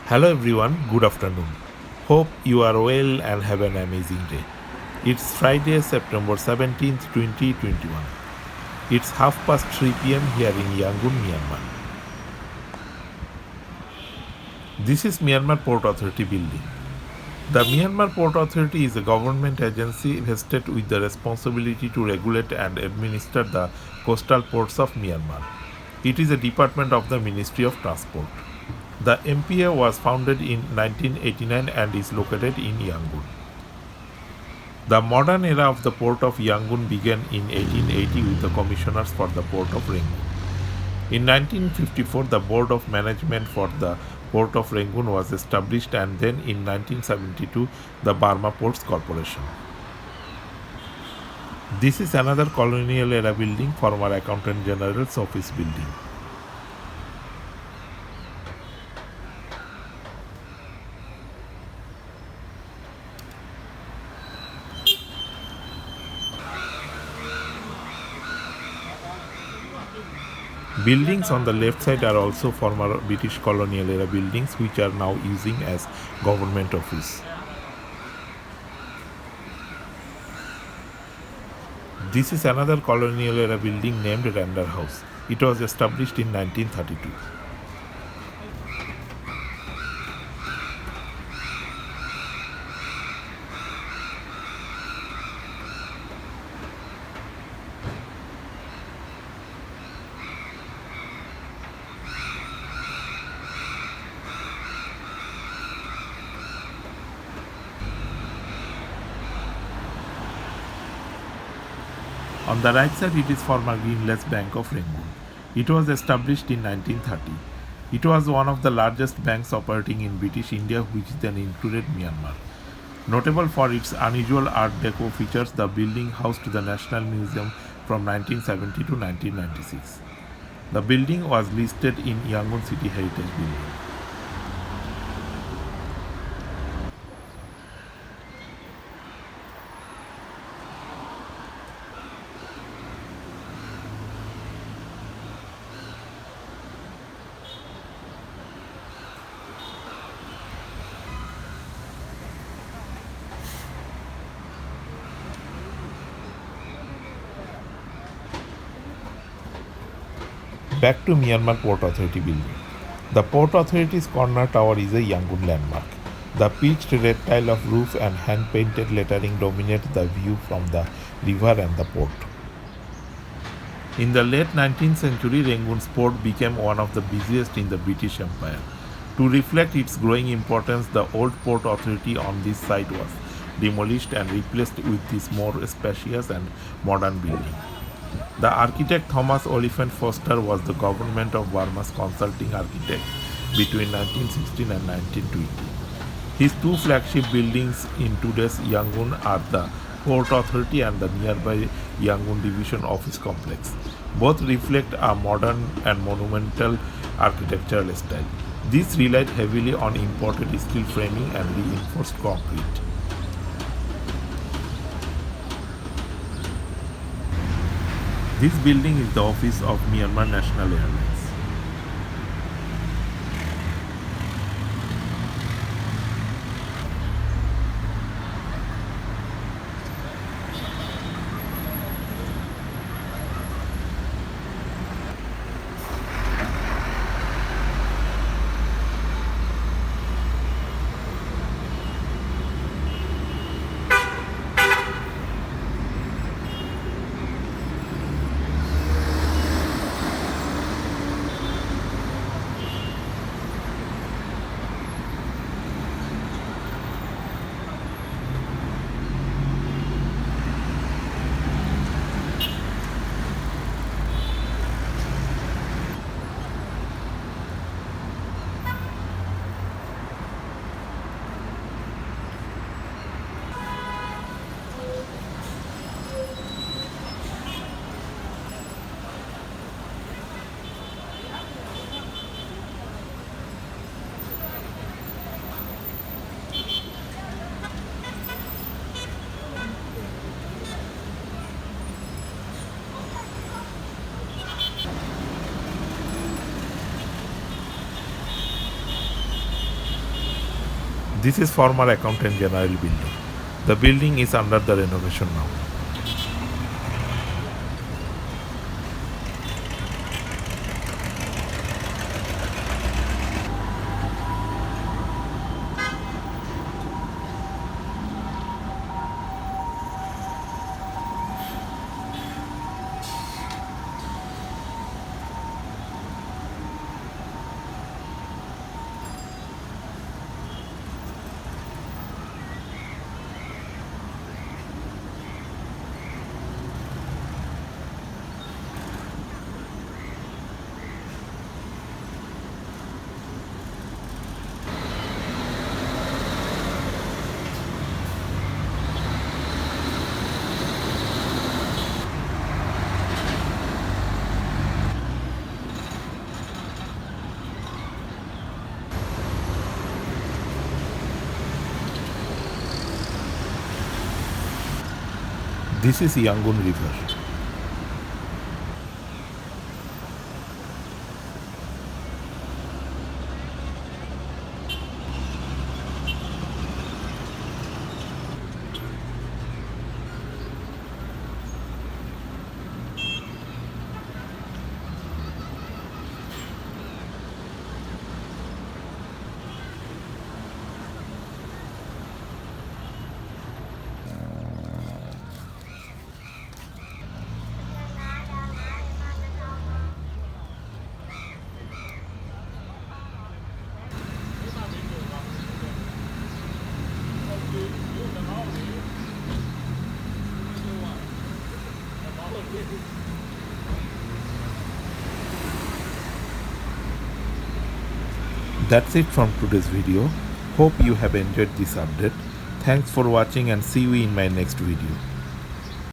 Hello everyone, good afternoon. Hope you are well and have an amazing day. It's Friday, September 17th, 2021. It's half past 3 pm here in Yangon, Myanmar. This is Myanmar Port Authority building. The Myanmar Port Authority is a government agency vested with the responsibility to regulate and administer the coastal ports of Myanmar. It is a department of the Ministry of Transport. The MPA was founded in 1989 and is located in Yangon. The modern era of the port of Yangon began in 1880 with the commissioners for the port of Rangoon. In 1954, the Board of Management for the port of Rangoon was established, and then in 1972, the Burma Ports Corporation. This is another colonial era building, former Accountant General's office building. Buildings on the left side are also former British colonial era buildings which are now using as government office. This is another colonial era building named Randar House. It was established in 1932. On the right side, it is former Greenless Bank of Rangoon. It was established in 1930. It was one of the largest banks operating in British India, which then included Myanmar. Notable for its unusual Art Deco features, the building housed the National Museum from 1970 to 1996. The building was listed in Yangon City Heritage Building. Back to Myanmar Port Authority building. The Port Authority's corner tower is a Yangon landmark. The pitched red tile of roof and hand-painted lettering dominate the view from the river and the port. In the late 19th century, Rangoon's port became one of the busiest in the British Empire. To reflect its growing importance, the old Port Authority on this site was demolished and replaced with this more spacious and modern building. The architect Thomas Oliphant Foster was the government of Burma's consulting architect between 1916 and 1920. His two flagship buildings in today's Yangon are the Port Authority and the nearby Yangon Division Office Complex. Both reflect a modern and monumental architectural style. This relied heavily on imported steel framing and reinforced concrete. This building is the office of Myanmar National Airlines. This is former Accountant General building. The building is under the renovation now. This is Yangon River. That's it from today's video. Hope you have enjoyed this update. Thanks for watching and see you in my next video.